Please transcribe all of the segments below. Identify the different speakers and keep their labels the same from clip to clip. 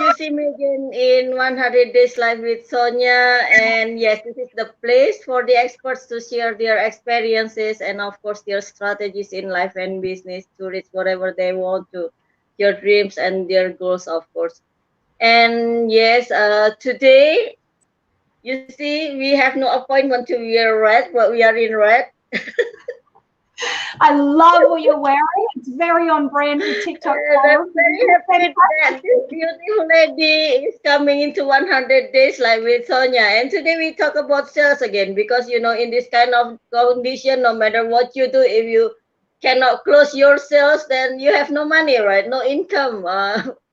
Speaker 1: you see me again in 100 Days Live with Sonya. And yes, this is the place for the experts to share their experiences and, of course, their strategies in life and business to reach whatever they want to, their dreams and their goals, of course. And yes, today, you see, we have no appointment to wear red, but we are in red.
Speaker 2: I love what you're wearing. It's very on brand for TikTok
Speaker 1: And I'm
Speaker 2: Sales.
Speaker 1: very happy that this beautiful lady is coming into 100 Days Live with Sonya. And today we talk about sales again because, in this kind of condition, no matter what you do, if you cannot close your sales, then you have no money, right? No income,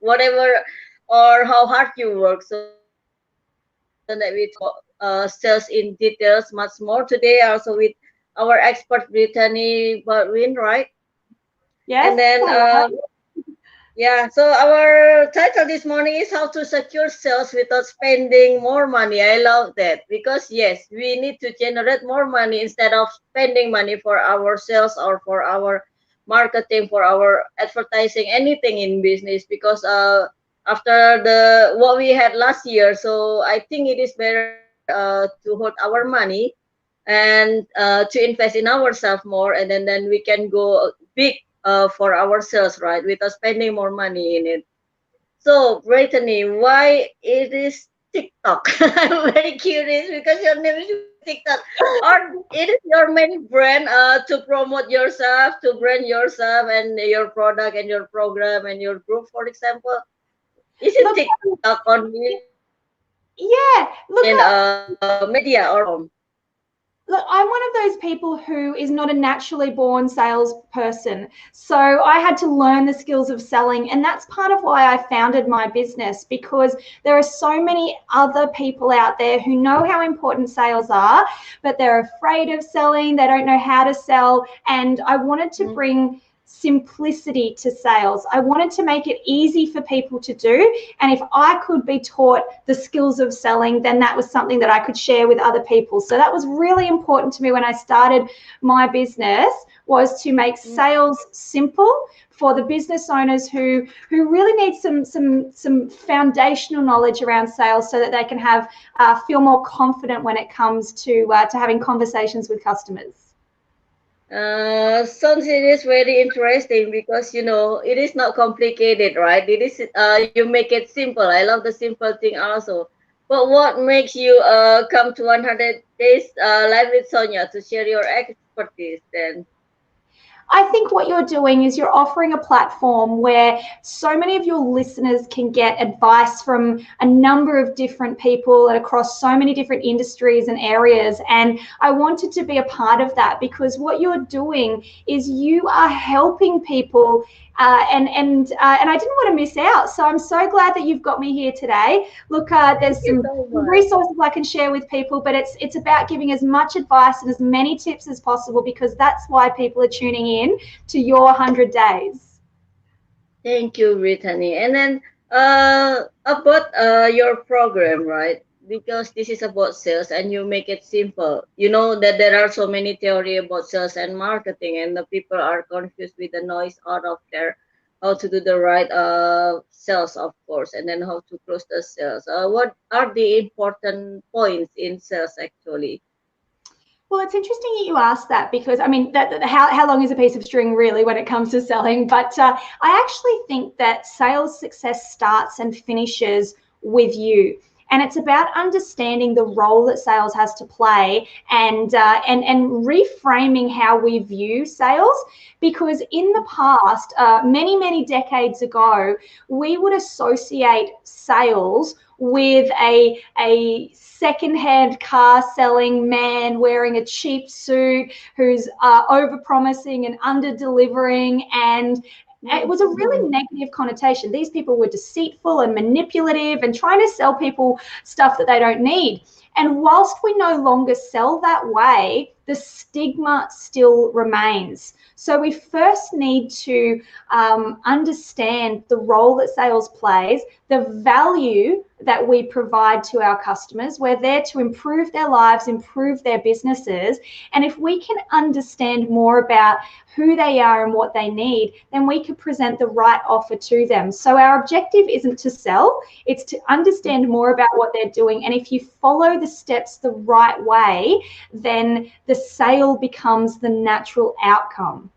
Speaker 1: whatever or how hard you work. So that we talk sales in details much more today also with our expert Brittany Baldwin, right?
Speaker 2: Yes.
Speaker 1: And then yeah, so our title this morning is how to secure sales without spending more money. I love that because yes, we need to generate more money instead of spending money for our sales or for our marketing, for our advertising, anything in business because after the what we had last year, so I think it is better to hold our money and to invest in ourselves more, and then we can go big for ourselves, right, without spending more money in it. So, Brittany, why it is TikTok? I'm very curious because your name is TikTok, or it is your main brand to promote yourself, to brand yourself and your product and your program and your group, for example. Is it
Speaker 2: Look,
Speaker 1: TikTok only, or you have
Speaker 2: yeah.
Speaker 1: any
Speaker 2: Look,
Speaker 1: media or platform?
Speaker 2: Look, I'm one of those people who is not a naturally born salesperson. So I had to learn the skills of selling. And that's part of why I founded my business, because there are so many other people out there who know how important sales are, but they're afraid of selling. They don't know how to sell. And I wanted to bring simplicity to sales. I wanted to make it easy for people to do. And if I could be taught the skills of selling, then that was something that I could share with other people. So that was really important to me when I started my business, was to make sales simple for the business owners who really need some foundational knowledge around sales so that they can have feel more confident when it comes to having conversations with customers.
Speaker 1: Sounds it is very interesting because it is not complicated, right? It is you make it simple. I love the simple thing also. But what makes you come to 100 days live with Sonya to share your expertise then?
Speaker 2: I think what you're doing is you're offering a platform where so many of your listeners can get advice from a number of different people and across so many different industries and areas. And I wanted to be a part of that because what you're doing is you are helping people. And I didn't want to miss out. So I'm so glad that you've got me here today. Look, there's
Speaker 1: Thank you
Speaker 2: some
Speaker 1: so much.
Speaker 2: resources I can share with people, but it's about giving as much advice and as many tips as possible, because that's why people are tuning in to your 100 days.
Speaker 1: Thank you, Brittany. And then about your program, right? Because this is about sales and you make it simple. You know that there are so many theory about sales and marketing, and the people are confused with the noise out of there, how to do the right sales, of course, and then how to close the sales. What are the important points in sales actually?
Speaker 2: Well, it's interesting that you asked that, because I mean, how long is a piece of string really when it comes to selling? But I actually think that sales success starts and finishes with you. And it's about understanding the role that sales has to play, and reframing how we view sales. Because in the past, many decades ago, we would associate sales with a secondhand car selling man wearing a cheap suit who's over promising and under delivering, and it was a really negative connotation. These people were deceitful and manipulative and trying to sell people stuff that they don't need. And whilst we no longer sell that way, the stigma still remains. So we first need to understand the role that sales plays, the value that we provide to our customers. We're there to improve their lives, improve their businesses. And if we can understand more about who they are and what they need, then we can present the right offer to them. So our objective isn't to sell, it's to understand more about what they're doing. And if you follow the steps the right way, then the sale becomes the natural outcome.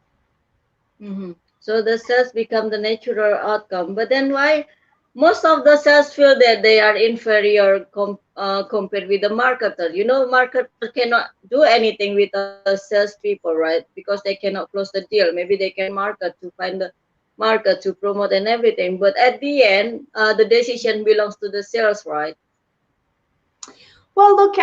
Speaker 1: Mm-hmm. So the sales become the natural outcome. But then why most of the sales feel that they are inferior compared with the marketer? You know, marketer cannot do anything with the salespeople, right? Because they cannot close the deal. Maybe they can market to find the market to promote and everything. But at the end, the decision belongs to the sales, right?
Speaker 2: Well, look,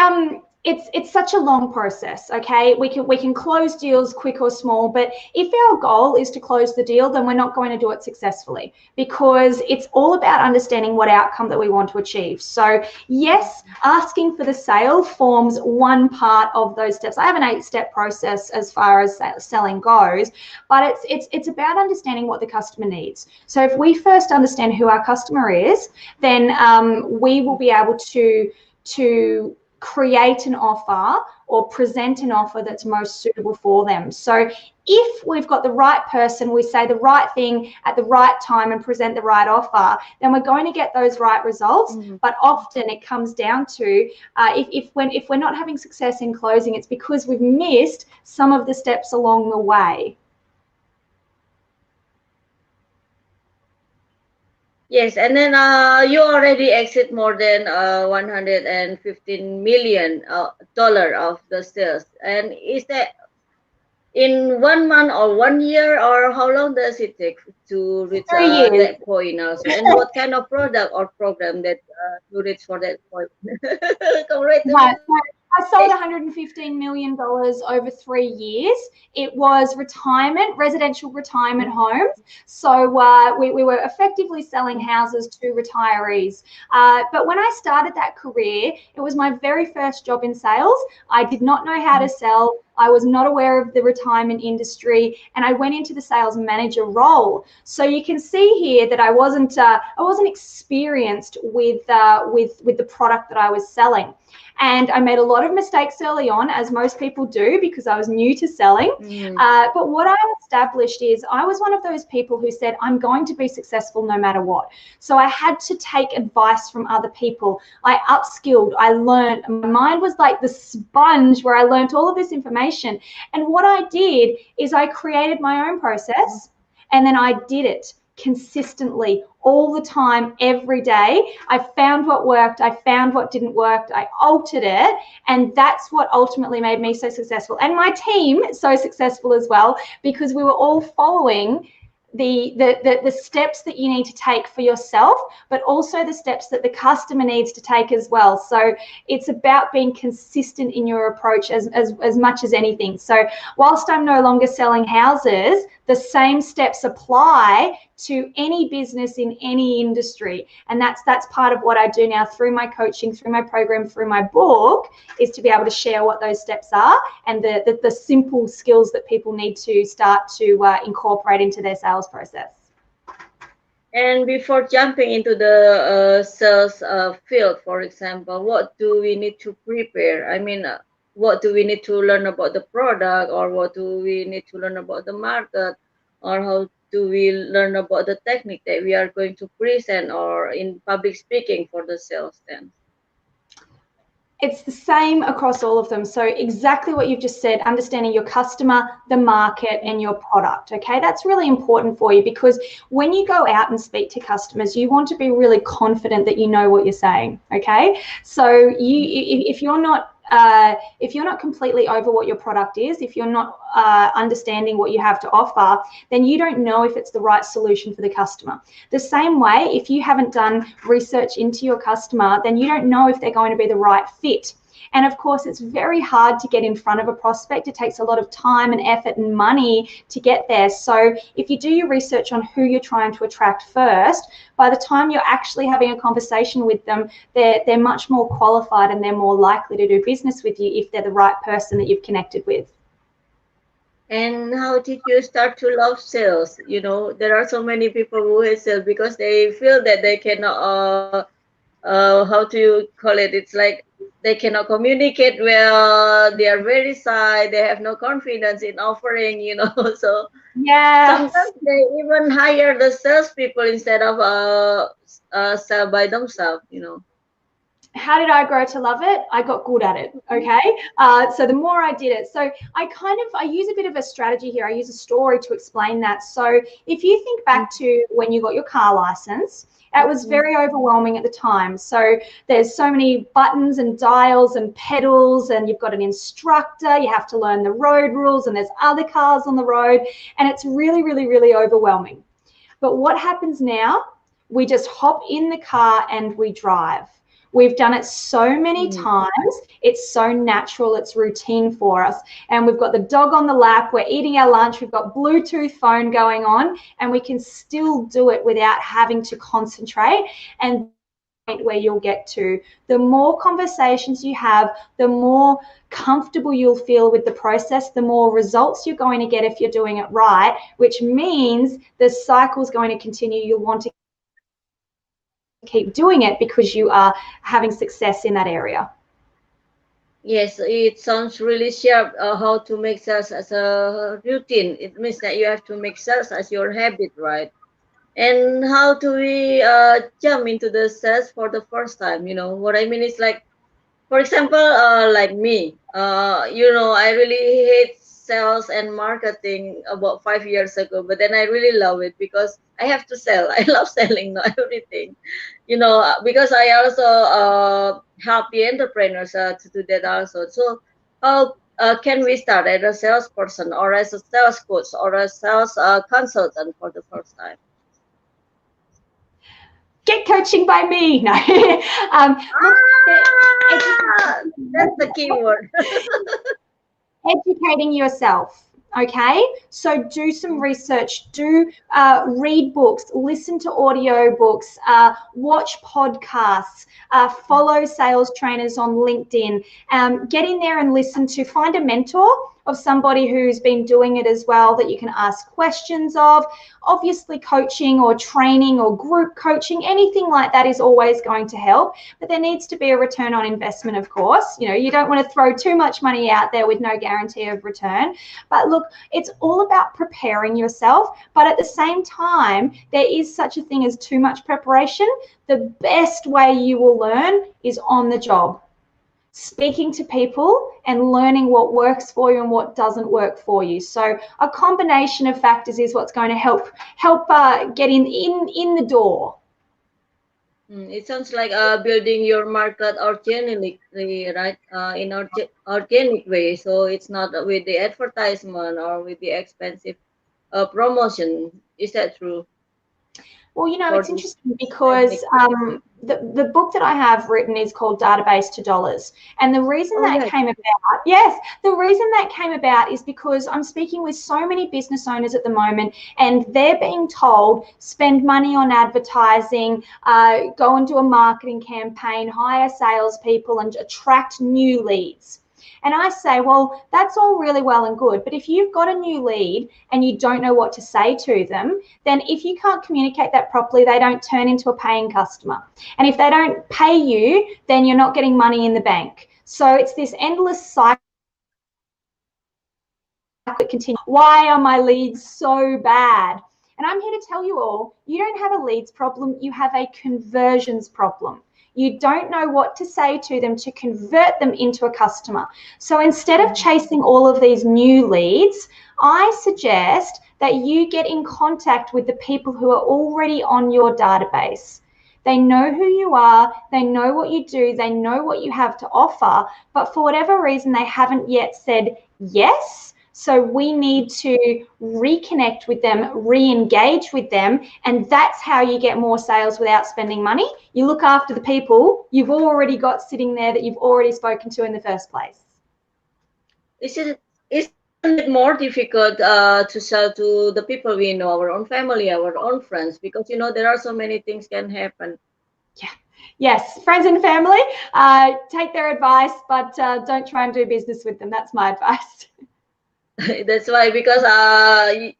Speaker 2: it's such a long process. Okay, we can close deals quick or small, but if our goal is to close the deal, then we're not going to do it successfully, because it's all about understanding what outcome that we want to achieve. So yes, asking for the sale forms one part of those steps. I have an 8-step process as far as selling goes, but it's about understanding what the customer needs. So if we first understand who our customer is, then we will be able to create an offer or present an offer that's most suitable for them. So if we've got the right person, we say the right thing at the right time and present the right offer, then we're going to get those right results. Mm-hmm. But often it comes down to if we're not having success in closing, it's because we've missed some of the steps along the way.
Speaker 1: Yes, and then you already exit more than $115 million of the sales. And is that in 1 month or 1 year, or how long does it take to reach that point also? And what kind of product or program that to reach for that point? Congratulations.
Speaker 2: I sold $115 million over 3 years. It was residential retirement homes. So we were effectively selling houses to retirees. But when I started that career, it was my very first job in sales. I did not know how to sell. I was not aware of the retirement industry, and I went into the sales manager role. So you can see here that I wasn't experienced with the product that I was selling. And I made a lot of mistakes early on, as most people do, because I was new to selling. But what I established is I was one of those people who said, I'm going to be successful no matter what. So I had to take advice from other people. I upskilled, I learned. My mind was like the sponge where I learned all of this information. And what I did is I created my own process, and then I did it consistently all the time, every day. I found what worked, I found what didn't work, I altered it, and that's what ultimately made me so successful, and my team so successful as well, because we were all following the steps that you need to take for yourself, but also the steps that the customer needs to take as well. So it's about being consistent in your approach as much as anything. So whilst I'm no longer selling houses, the same steps apply to any business in any industry. And that's part of what I do now through my coaching, through my program, through my book, is to be able to share what those steps are and the simple skills that people need to start to incorporate into their sales process.
Speaker 1: And before jumping into the sales field, for example, what do we need to prepare? I mean, what do we need to learn about the product, or what do we need to learn about the market, or how do we learn about the technique that we are going to present, or in public speaking for the sales then?
Speaker 2: It's the same across all of them. So exactly what you've just said, understanding your customer, the market, and your product. Okay, that's really important for you, because when you go out and speak to customers, you want to be really confident that you know what you're saying. Okay, so if you're not completely over what your product is, if you're not understanding what you have to offer, then you don't know if it's the right solution for the customer. The same way, if you haven't done research into your customer, then you don't know if they're going to be the right fit. And of course, it's very hard to get in front of a prospect. It takes a lot of time and effort and money to get there. So if you do your research on who you're trying to attract first, by the time you're actually having a conversation with them, they're much more qualified and they're more likely to do business with you if they're the right person that you've connected with.
Speaker 1: And how did you start to love sales? You know, there are so many people who hate sales because they feel that they cannot how do you call it? It's like they cannot communicate well. They are very shy. They have no confidence in offering, So
Speaker 2: Yes.
Speaker 1: sometimes they even hire the salespeople instead of sell by themselves.
Speaker 2: How did I grow to love it? I got good at it. Okay. So the more I did it, so I use a bit of a strategy here. I use a story to explain that. So if you think back to when you got your car license, it was very overwhelming at the time. So there's so many buttons and dials and pedals, and you've got an instructor. You have to learn the road rules, and there's other cars on the road, and it's really, really, really overwhelming. But what happens now? We just hop in the car and we drive. We've done it so many
Speaker 1: Mm.
Speaker 2: times. It's so natural. It's routine for us. And we've got the dog on the lap. We're eating our lunch. We've got Bluetooth phone going on, and we can still do it without having to concentrate. And where you'll get to, the more conversations you have, the more comfortable you'll feel with the process, the more results you're going to get if you're doing it right, which means the cycle is going to continue. You'll want to keep doing it because you are having success in that area.
Speaker 1: Yes, it sounds really sharp. How to make sales as a routine. It means that you have to make sales as your habit, right? And how do we jump into the sales for the first time? What I mean is like, for example, like me, I really hate sales and marketing about 5 years ago, but then I really love it because I have to sell. I love selling, not everything, because I also help the entrepreneurs to do that also. So, how can we start as a salesperson or as a sales coach or a sales consultant for the first time?
Speaker 2: Get coaching by me. No. Look,
Speaker 1: Ah, that's the keyword.
Speaker 2: educating yourself. Okay, so do some research, do read books, listen to audio books, watch podcasts, follow sales trainers on LinkedIn, get in there and listen to, find a mentor of somebody who's been doing it as well that you can ask questions of. Obviously, coaching or training or group coaching, anything like that is always going to help, but there needs to be a return on investment, of course. You don't want to throw too much money out there with no guarantee of return. But look, it's all about preparing yourself, but at the same time, there is such a thing as too much preparation. The best way you will learn is on the job, speaking to people and learning what works for you and what doesn't work for you. So a combination of factors is what's going to help get in the door.
Speaker 1: It sounds like building your market organically, right? In organic way. So it's not with the advertisement or with the expensive promotion. Is that true
Speaker 2: Well,
Speaker 1: for
Speaker 2: it's
Speaker 1: this
Speaker 2: interesting because
Speaker 1: technique?
Speaker 2: the book that I have written is called Database to Dollars. And the reason
Speaker 1: Oh
Speaker 2: that
Speaker 1: yeah.
Speaker 2: came about, yes, the reason that came about is because I'm speaking with so many business owners at the moment, and they're being told, spend money on advertising, go and do a marketing campaign, hire salespeople, and attract new leads. And I say, well, that's all really well and good. But if you've got a new lead and you don't know what to say to them, then if you can't communicate that properly, they don't turn into a paying customer. And if they don't pay you, then you're not getting money in the bank. So it's this endless cycle that continues. Why are my leads so bad? And I'm here to tell you all, you don't have a leads problem, you have a conversions problem. You don't know what to say to them to convert them into a customer. So instead of chasing all of these new leads, I suggest that you get in contact with the people who are already on your database. They know who you are, they know what you do, they know what you have to offer, but for whatever reason, they haven't yet said yes. So we need to reconnect with them, re-engage with them, and that's how you get more sales without spending money. You look after the people you've already got sitting there that you've already spoken to in the first place.
Speaker 1: Isn't it more difficult to sell to the people we know, our own family, our own friends? Because there are so many things can happen.
Speaker 2: Yeah. Yes, friends and family, take their advice, but don't try and do business with them. That's my advice.
Speaker 1: That's why, because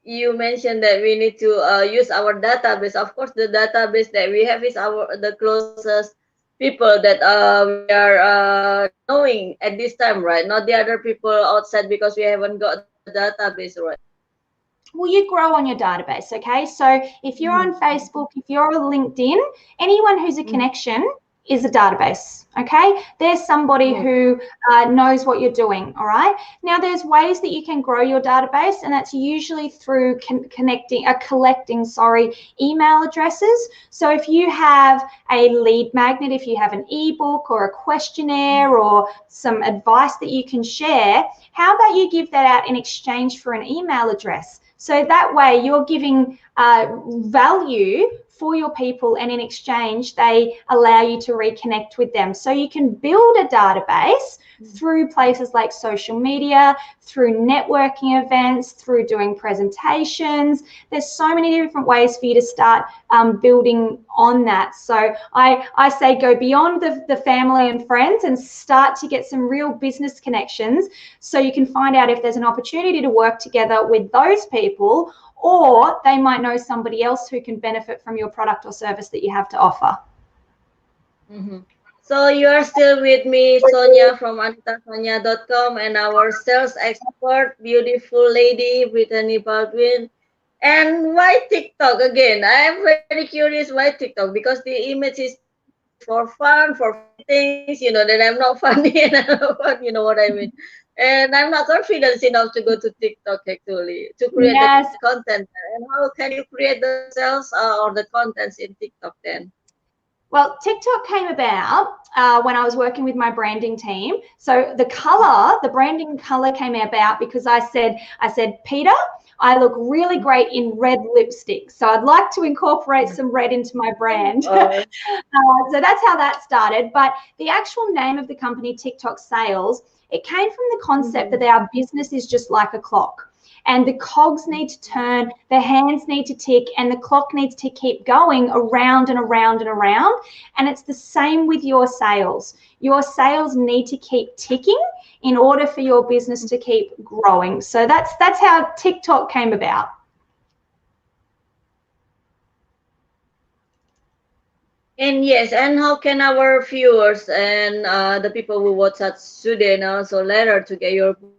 Speaker 1: you mentioned that we need to use our database. Of course, the database that we have is the closest people that we are knowing at this time, right? Not the other people outside because we haven't got the database, right?
Speaker 2: Well, you grow on your database, okay? So if you're
Speaker 1: Mm-hmm.
Speaker 2: on Facebook, if you're on LinkedIn, anyone who's a
Speaker 1: Mm-hmm.
Speaker 2: connection is a database, okay? There's somebody
Speaker 1: Mm-hmm.
Speaker 2: who knows what you're doing, all right? Now, there's ways that you can grow your database, and that's usually through collecting, email addresses. So if you have a lead magnet, if you have an ebook or a questionnaire or some advice that you can share, how about you give that out in exchange for an email address? So that way you're giving value for your people, and in exchange they allow you to reconnect with them. So you can build a database through places like social media, through networking events, through doing presentations. There's so many different ways for you to start building on that. So I say go beyond the family and friends and start to get some real business connections, so you can find out if there's an opportunity to work together with those people, or they might know somebody else who can benefit from your product or service that you have to offer.
Speaker 1: Mm-hmm. So you are still with me, Sonya from anitasonya.com, and our sales expert, beautiful lady, Brittany Baldwin. And why TikTok again? I am very curious why TikTok, because the image is for fun, for funny things, that I'm not funny and I'm not fun, you know what I mean. And I'm not confident enough to go to TikTok actually to create the
Speaker 2: Yes.
Speaker 1: content. And how can you create the sales or the contents in TikTok then?
Speaker 2: Well, TikTok came about when I was working with my branding team. So the color, the branding color came about because I said, Peter, I look really great in red lipstick. So I'd like to incorporate some red into my brand.
Speaker 1: Or
Speaker 2: So that's how that started. But the actual name of the company, Tick Tock Sales, it came from the concept that our business is just like a clock. And the cogs need to turn, the hands need to tick, and the clock needs to keep going around and around and around. And it's the same with your sales. Your sales need to keep ticking in order for your business to keep growing. So that's how TikTok came about.
Speaker 1: and yes, and how can our viewers and the people who watch us today and also later to get your book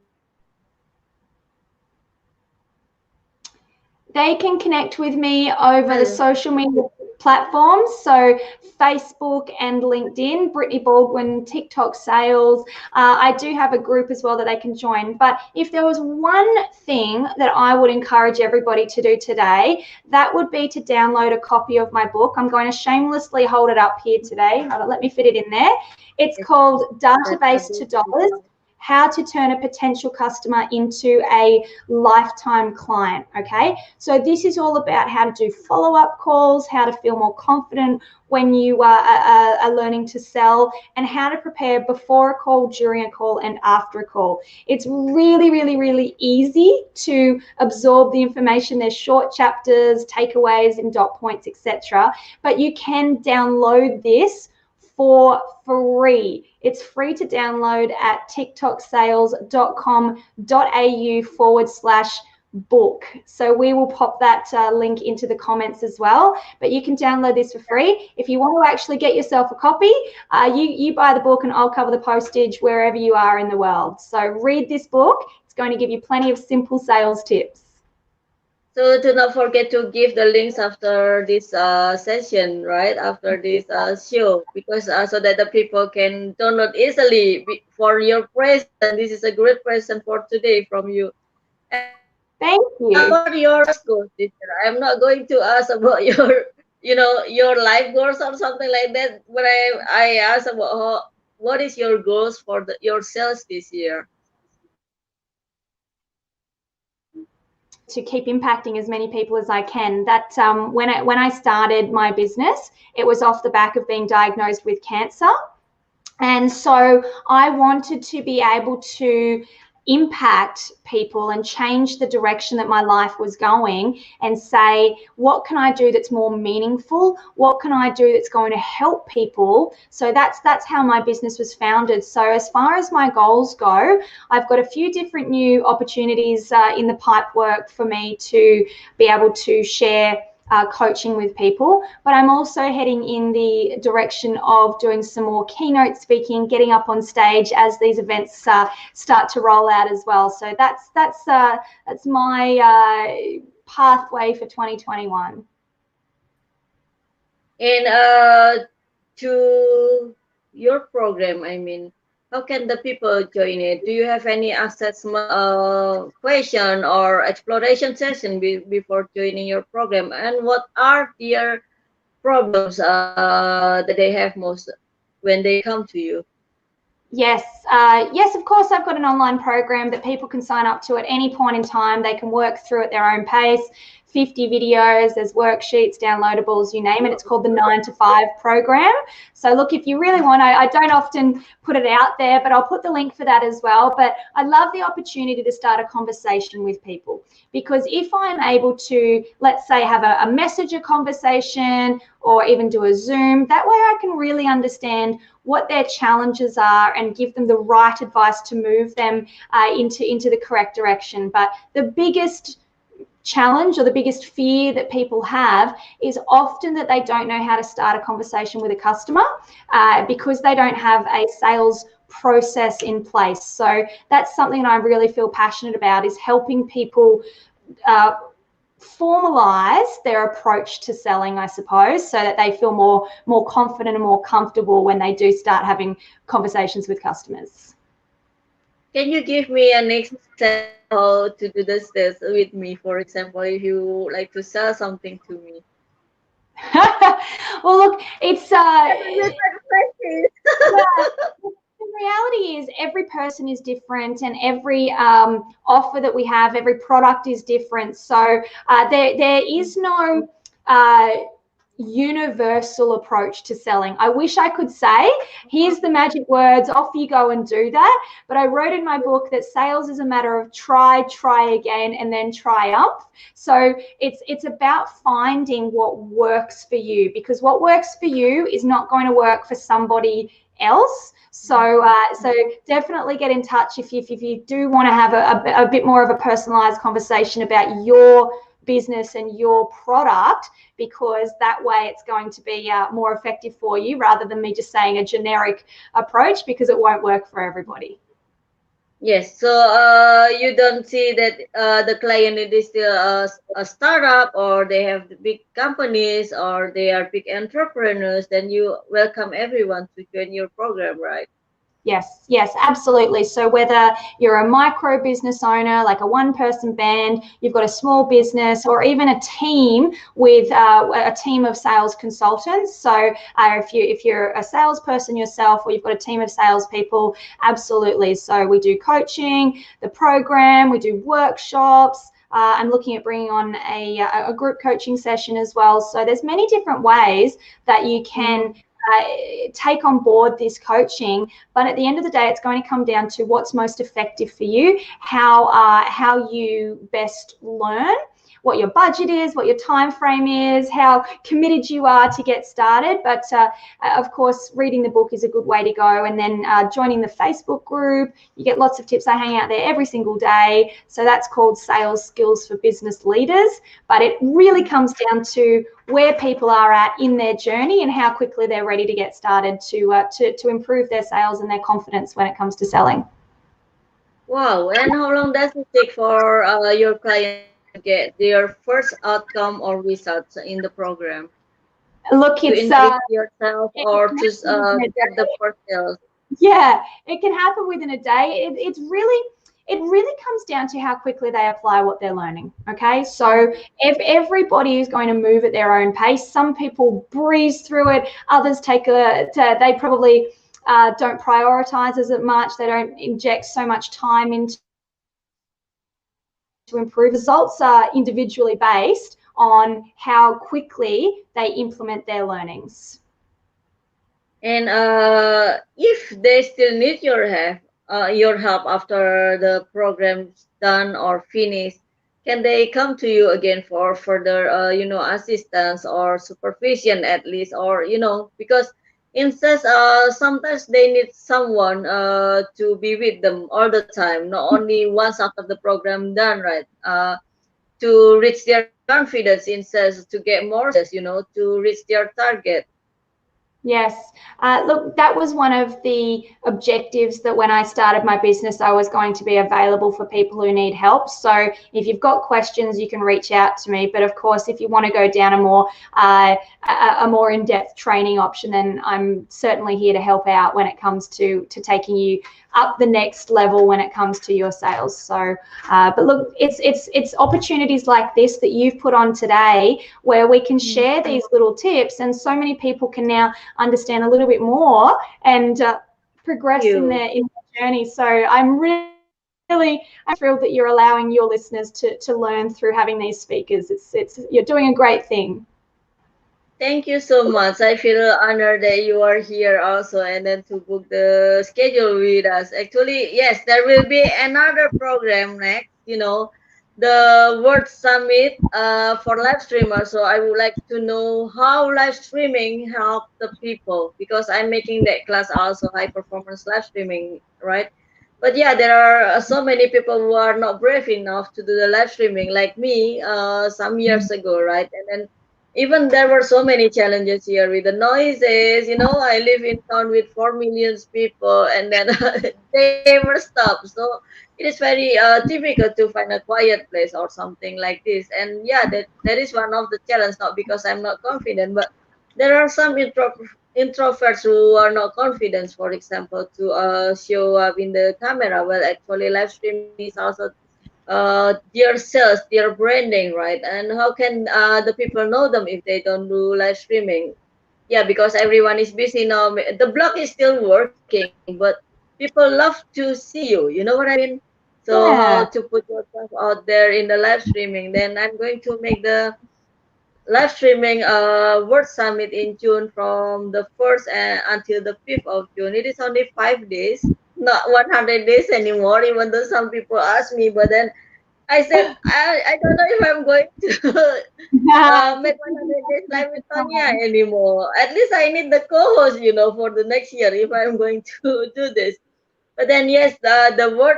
Speaker 2: They can connect with me over the
Speaker 1: well?
Speaker 2: social media platforms. So Facebook and LinkedIn, Brittany Baldwin, TikTok Sales. I do have a group as well that they can join. But if there was one thing that I would encourage everybody to do today, that would be to download a copy of my book. I'm going to shamelessly hold it up here today. Let me fit it in there. It's called Database to Dollars: How to Turn a Potential Customer into a Lifetime Client. Okay, so this is all about how to do follow-up calls, how to feel more confident when you are learning to sell, and how to prepare before a call, during a call, and after a call. It's really, really, really easy to absorb the information. There's short chapters, takeaways, and dot points, etc. But you can download this for free. It's free to download at ticktocksales.com.au/book. So we will pop that link into the comments as well. But you can download this for free. If you want to actually get yourself a copy, you buy the book and I'll cover the postage wherever you are in the world. So read this book. It's going to give you plenty of simple sales tips.
Speaker 1: So do not forget to give the links after this session, right? After this show, because so that the people can download easily for your present. This is a great present for today from you. And
Speaker 2: Thank
Speaker 1: how
Speaker 2: you.
Speaker 1: about your goals this year? I'm not going to ask about your, your life goals or something like that. But I ask about what is your goals for your sales this year?
Speaker 2: To keep impacting as many people as I can. That when I started my business, it was off the back of being diagnosed with cancer. And so I wanted to be able to impact people and change the direction that my life was going, and say, what can I do that's more meaningful? What can I do that's going to help people? So that's how my business was founded. So as far as my goals go, I've got a few different new opportunities in the pipe work for me to be able to share coaching with people, but I'm also heading in the direction of doing some more keynote speaking, getting up on stage as these events start to roll out as well. So that's my pathway for 2021.
Speaker 1: And to your program, I mean, how can the people join it? Do you have any assessment question or exploration session before joining your program? And what are their problems that they have most when they come to you?
Speaker 2: Yes, yes, of course, I've got an online program that people can sign up to at any point in time. They can work through at their own pace. 50 videos, there's worksheets, downloadables, you name it. It's called the 9 to 5 program. So look, if you really want, I don't often put it out there, but I'll put the link for that as well. But I love the opportunity to start a conversation with people, because if I'm able to, let's say, have a messenger conversation or even do a Zoom, that way I can really understand what their challenges are and give them the right advice to move them into the correct direction. But the biggest challenge or the biggest fear that people have is often that they don't know how to start a conversation with a customer because they don't have a sales process in place. So that's something that I really feel passionate about, is helping people formalize their approach to selling, I suppose, so that they feel more confident and more comfortable when they do start having conversations with customers.
Speaker 1: Can you give me an example how to do this test with me? For example, if you like to sell something to me.
Speaker 2: Well, look, it's
Speaker 1: Yeah.
Speaker 2: the reality is every person is different, and every offer that we have, every product is different. So there is no universal approach to selling. I wish I could say, here's the magic words, off you go and do that. But I wrote in my book that sales is a matter of try again, and then triumph. So it's about finding what works for you, because what works for you is not going to work for somebody else. So definitely get in touch if you do want to have a bit more of a personalized conversation about your business and your product, because that way it's going to be more effective for you, rather than me just saying a generic approach, because it won't work for everybody.
Speaker 1: Yes, so you don't see that the client is still a startup, or they have the big companies, or they are big entrepreneurs, then you welcome everyone to join your program, right?
Speaker 2: Yes, absolutely. So whether you're a micro business owner, like a one-person band, you've got a small business, or even a team with a team of sales consultants. So if you're a salesperson yourself, or you've got a team of salespeople, absolutely. So we do coaching, the program, we do workshops. I'm looking at bringing on a group coaching session as well. So there's many different ways that you can take on board this coaching, but at the end of the day, it's going to come down to what's most effective for you, how you best learn, what your budget is, what your time frame is, how committed you are to get started. But of course, reading the book is a good way to go, and then joining the Facebook group. You get lots of tips. I hang out there every single day. So that's called Sales Skills for Business Leaders. But it really comes down to where people are at in their journey and how quickly they're ready to get started to improve their sales and their confidence when it comes to selling.
Speaker 1: Wow, and how long does it take for your client to get their first outcome or results in the program?
Speaker 2: Look,
Speaker 1: To
Speaker 2: it's
Speaker 1: increase yourself,
Speaker 2: it
Speaker 1: or
Speaker 2: can
Speaker 1: to
Speaker 2: happen within a
Speaker 1: get the
Speaker 2: day.
Speaker 1: first sales?
Speaker 2: Yeah, it can happen within a day. It really comes down to how quickly they apply what they're learning. Okay, so if everybody is going to move at their own pace, some people breeze through it, others they probably don't prioritize as much, they don't inject so much time into improve. Results are individually based on how quickly they implement their learnings.
Speaker 1: And if they still need your help after the program's done or finished, can they come to you again for further, assistance or supervision at least, or because instead, sometimes they need someone to be with them all the time, not only once after the program done, right? To reach their confidence in sales to get more sales, to reach their target.
Speaker 2: Yes. Look, that was one of the objectives that when I started my business, I was going to be available for people who need help. So if you've got questions, you can reach out to me. But of course, if you want to go down a more in-depth training option, then I'm certainly here to help out when it comes to taking you up the next level when it comes to your sales. So, but look, it's opportunities like this that you've put on today where we can share these little tips, and so many people can now understand a little bit more and progress in their journey. So I'm thrilled that you're allowing your listeners to learn through having these speakers. You're doing a great thing.
Speaker 1: Thank you so much. I feel honored that you are here also, and then to book the schedule with us. Actually, yes, there will be another program next, the World Summit for live streamers. So I would like to know how live streaming help the people, because I'm making that class also, high performance live streaming, right? But yeah, there are so many people who are not brave enough to do the live streaming like me some years ago, right? And then even there were so many challenges here with the noises. I live in town with 4 million people, and then they never stop. So it is very difficult to find a quiet place or something like this. And yeah, that is one of the challenge, not because I'm not confident, but there are some introverts who are not confident, for example, to show up in the camera. Well, actually, live streaming is also their sales, their branding, right? And how can the people know them if they don't do live streaming? Yeah, because everyone is busy now. The blog is still working, but people love to see you. You know what I mean? So how to
Speaker 2: Yeah.
Speaker 1: put yourself out there in the live streaming? Then I'm going to make the live streaming World Summit in June from the 1st until the 5th of June. It is only 5 days, not 100 days anymore, even though some people ask me. But then I said, I don't know if I'm going to make 100 days live with Sonya anymore. At least I need the co-host, for the next year if I'm going to do this. But then, yes, the World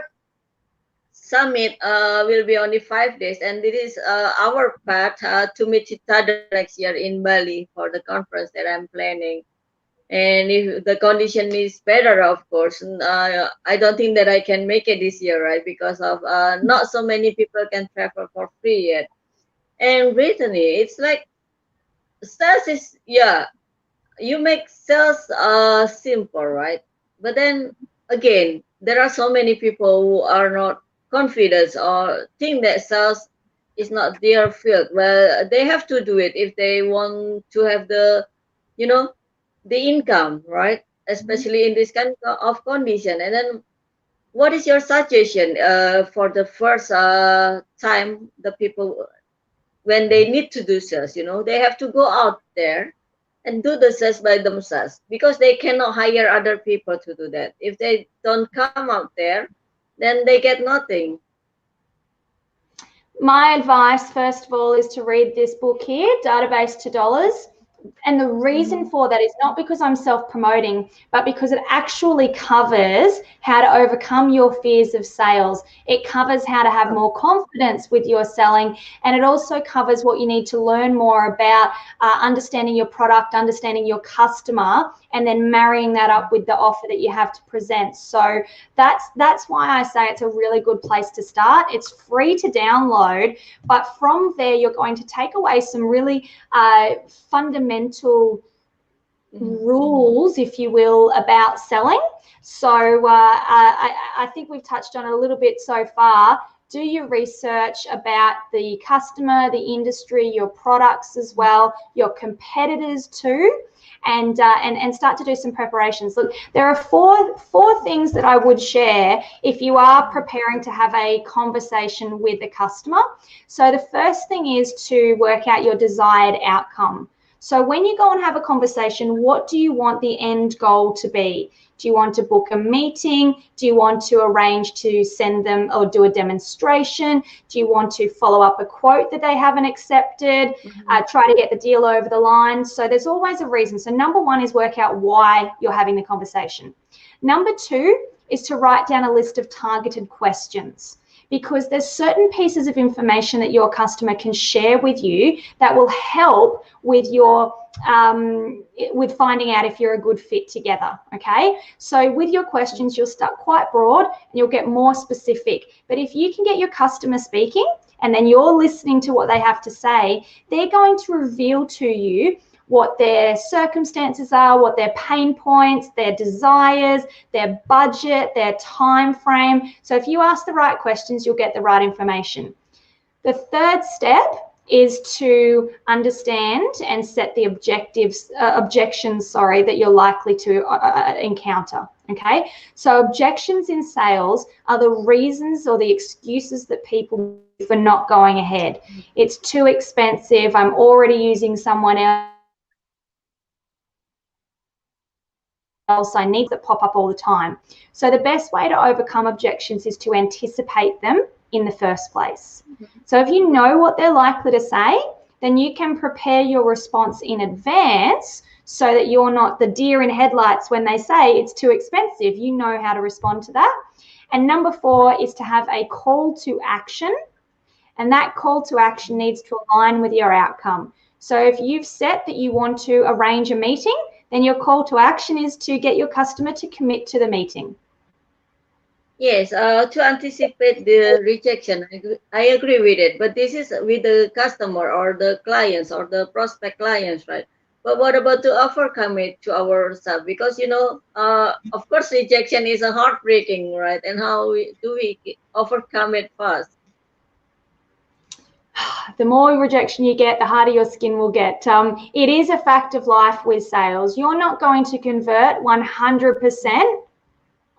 Speaker 1: Summit will be only 5 days, and it is our path to meet each other next year in Bali for the conference that I'm planning. And if the condition is better, of course, I don't think that I can make it this year, right? Because of not so many people can travel for free yet. And Brittany, it's like sales is, yeah, you make sales simple, right? But then again, there are so many people who are not confident or think that sales is not their field. Well, they have to do it if they want to have you know the income, right? Especially in this kind of condition. And then what is your suggestion for the first time the people, when they need to do sales, they have to go out there and do the sales by themselves, because they cannot hire other people to do that. If they don't come out there, then they get nothing.
Speaker 2: My advice, first of all, is to read this book here, Database to Dollars. And the reason for that is not because I'm self-promoting, but because it actually covers how to overcome your fears of sales. It covers how to have more confidence with your selling, and it also covers what you need to learn more about understanding your product, understanding your customer, and then marrying that up with the offer that you have to present. So that's why I say it's a really good place to start. It's free to download, but from there you're going to take away some really fundamental rules, if you will, about selling. So I think we've touched on it a little bit so far. Do your research about the customer, the industry, your products as well, your competitors too, and start to do some preparations. Look, there are four things that I would share if you are preparing to have a conversation with a customer. So the first thing is to work out your desired outcome. So when you go and have a conversation, what do you want the end goal to be? Do you want to book a meeting? Do you want to arrange to send them or do a demonstration? Do you want to follow up a quote that they haven't accepted? Try to get the deal over the line? So there's always a reason. So number one is work out why you're having the conversation. Number two is to write down a list of targeted questions. because there's certain pieces of information that your customer can share with you that will help with your with finding out if you're a good fit together. Okay, so with your questions, you'll start quite broad and you'll get more specific. But if you can get your customer speaking and then you're listening to what they have to say, they're going to reveal to you what their circumstances are, what their pain points, their desires, their budget, their time frame. So if you ask the right questions, you'll get the right information. The third step is to understand and set the objections that you're likely to encounter. Okay, so objections in sales are the reasons or the excuses that people give for not going ahead. It's too expensive, I'm already using someone else, I need that pop up all the time. So the best way to overcome objections is to anticipate them in the first place. So if you know what they're likely to say, then you can prepare your response in advance so that you're not the deer in headlights when they say it's too expensive. You know how to respond to that. And number 4 is to have a call to action, and that call to action needs to align with your outcome. So if you've set that you want to arrange a meeting, then your call to action is to get your customer to commit to the meeting.
Speaker 1: Yes, to anticipate the rejection, I agree with it. But this is with the customer or the clients or the prospect clients, right? But what about to overcome it to ourselves? Because, of course, rejection is a heartbreaking, right? And do we overcome it fast?
Speaker 2: The more rejection you get, the harder your skin will get. It is a fact of life with sales. You're not going to convert 100%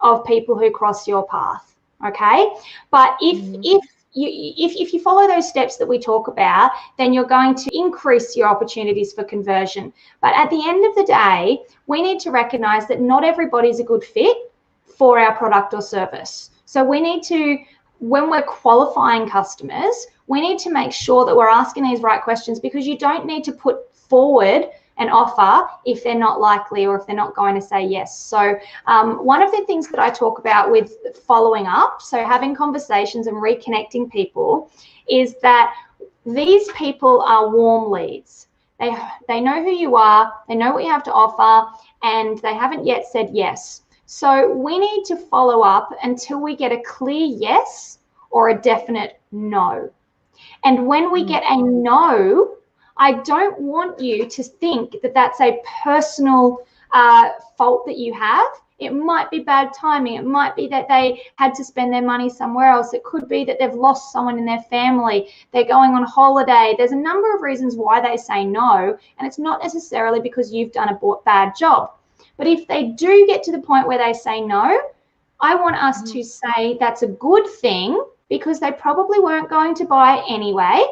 Speaker 2: of people who cross your path, okay? But if you follow those steps that we talk about, then you're going to increase your opportunities for conversion. But at the end of the day, we need to recognize that not everybody's a good fit for our product or service. So we need to, when we're qualifying customers, we need to make sure that we're asking these right questions, because you don't need to put forward an offer if they're not likely or if they're not going to say yes. So one of the things that I talk about with following up, so having conversations and reconnecting people, is that these people are warm leads. They know who you are, they know what you have to offer, and they haven't yet said yes. So we need to follow up until we get a clear yes or a definite no. And when we get a no, I don't want you to think that that's a personal fault that you have. It might be bad timing. It might be that they had to spend their money somewhere else. It could be that they've lost someone in their family. They're going on holiday. There's a number of reasons why they say no, and it's not necessarily because you've done a bad job. But if they do get to the point where they say no, I want us to say that's a good thing, because they probably weren't going to buy anyway.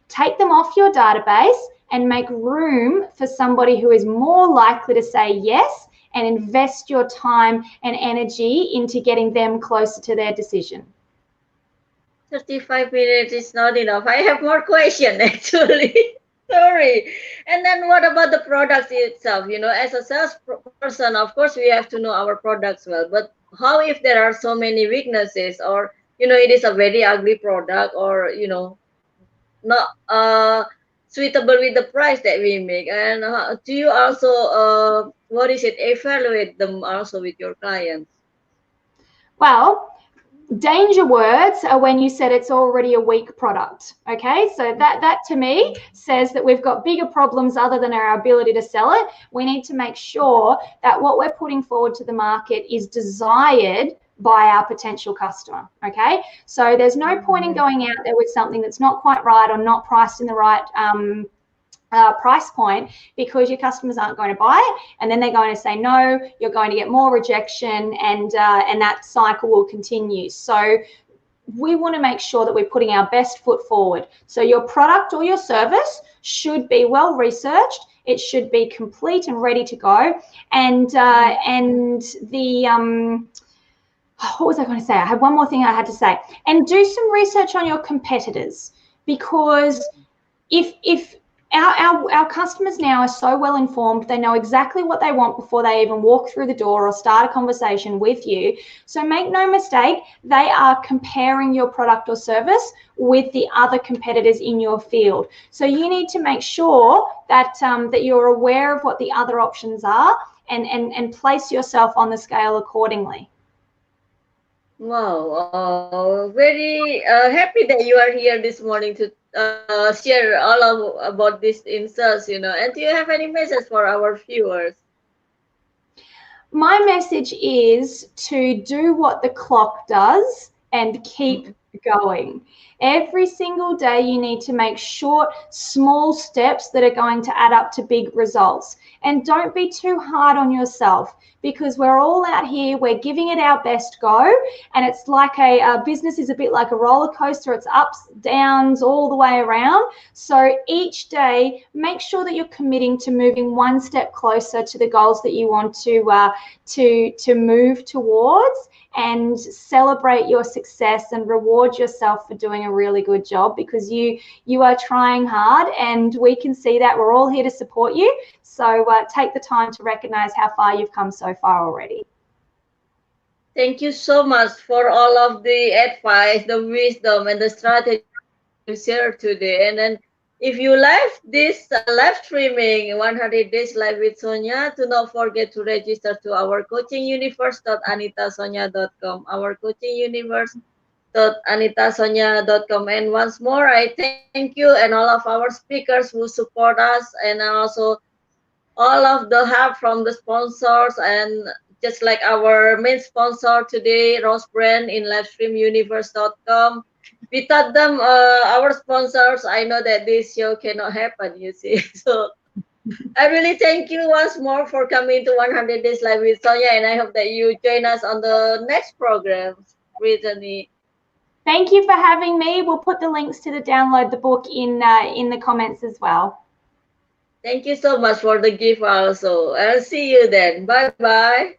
Speaker 2: Take them off your database and make room for somebody who is more likely to say yes, and invest your time and energy into getting them closer to their decision.
Speaker 1: 35 minutes is not enough. I have more questions actually. Sorry. And then what about the products itself? As a salesperson, of course, we have to know our products well. But how if there are so many weaknesses, or it is a very ugly product, or not suitable with the price that we make? And do you also evaluate them also with your clients?
Speaker 2: Well, danger words are when you said it's already a weak product. Okay, so that to me says that we've got bigger problems other than our ability to sell it. We need to make sure that what we're putting forward to the market is desired by our potential customer. Okay, so there's no point in going out there with something that's not quite right or not priced in the right price point, because your customers aren't going to buy it, and then they're going to say no. You're going to get more rejection, and that cycle will continue. So we want to make sure that we're putting our best foot forward. So your product or your service should be well researched. It should be complete and ready to go. And the what was I going to say? I had one more thing I had to say. And do some research on your competitors, because if Our customers now are so well informed. They know exactly what they want before they even walk through the door or start a conversation with you. So make no mistake, they are comparing your product or service with the other competitors in your field. So you need to make sure that that you're aware of what the other options are and place yourself on the scale accordingly.
Speaker 1: Wow, very happy that you are here this morning to share all about this insults, And do you have any message for our viewers?
Speaker 2: My message is to do what the clock does and keep going. Every single day, you need to make short, small steps that are going to add up to big results. And don't be too hard on yourself, because we're all out here, we're giving it our best go. And it's like a business is a bit like a roller coaster, it's ups, downs, all the way around. So each day, make sure that you're committing to moving one step closer to the goals that you want to move towards, and celebrate your success and reward yourself for doing a really good job, because you are trying hard and we can see that. We're all here to support you. So take the time to recognize how far you've come so far already.
Speaker 1: Thank you so much for all of the advice, the wisdom, and the strategy that you shared today. And then, if you like this live streaming 100 Days Live with Sonya, do not forget to register to our coachinguniverse.anitasonya.com, our coachinguniverse.anitasonya.com. And once more, I thank you and all of our speakers who support us, and also all of the help from the sponsors, and just like our main sponsor today, Rose Brand in livestreamuniverse.com. Without them, our sponsors, I know that this show cannot happen, you see. So I really thank you once more for coming to 100 Days Live with Sonya, and I hope that you join us on the next program, Brittany.
Speaker 2: Thank you for having me. We'll put the links to the download the book in the comments as well.
Speaker 1: Thank you so much for the gift also. I'll see you then. Bye-bye.